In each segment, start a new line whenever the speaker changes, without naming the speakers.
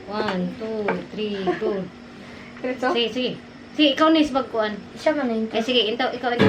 1, 2, 3, go.
Diretso?
Sige, sige. Sige, ikaw nis magkuhan.
Siya man na yun.
Eh, sige, ikaw ito.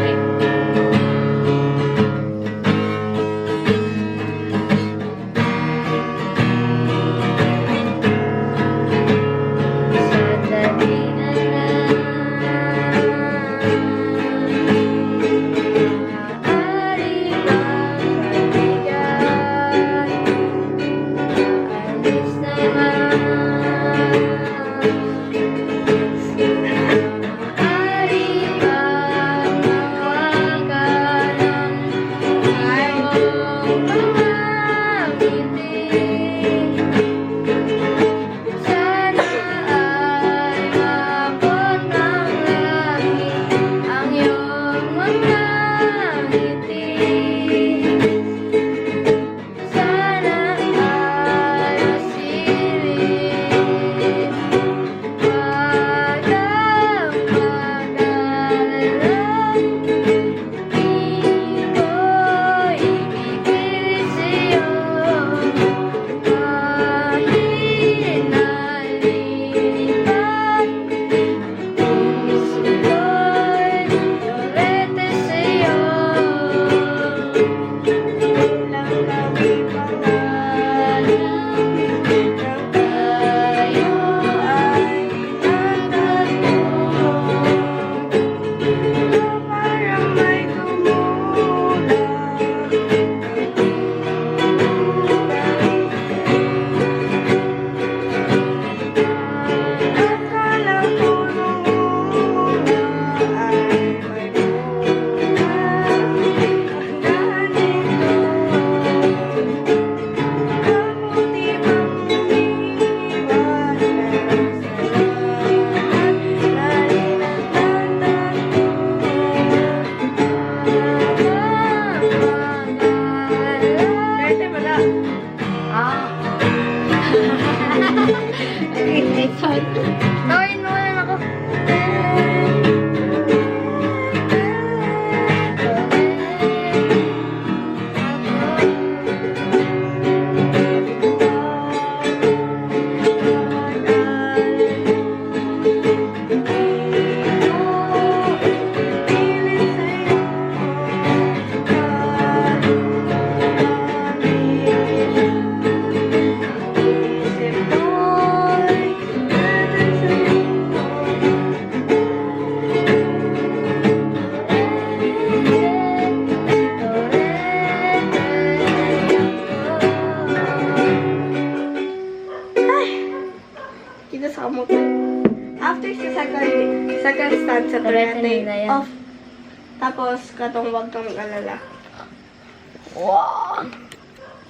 Gawin mo lang ako. Kita sa kamot. After sa second stanza,
Ulitin
Torete
nila yan.
off. Tapos, katong wag kang mag-alala. Wow!